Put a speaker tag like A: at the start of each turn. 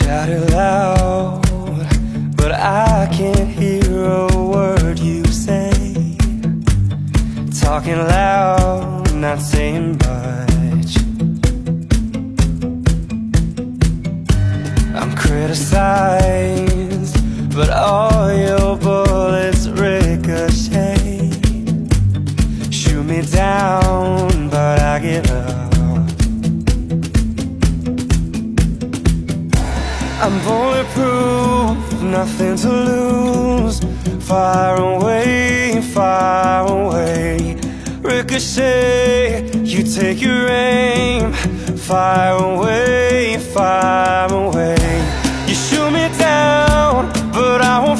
A: Shout it loud, but I can't hear a word you say. Talking loud, not saying much. I'm criticized, but all your bullets ricochet. Shoot me down, but I get up. I'm bulletproof, nothing to lose. Far away, far away. Ricochet, you take your aim. Far away, far away. You shoot me down, but I won't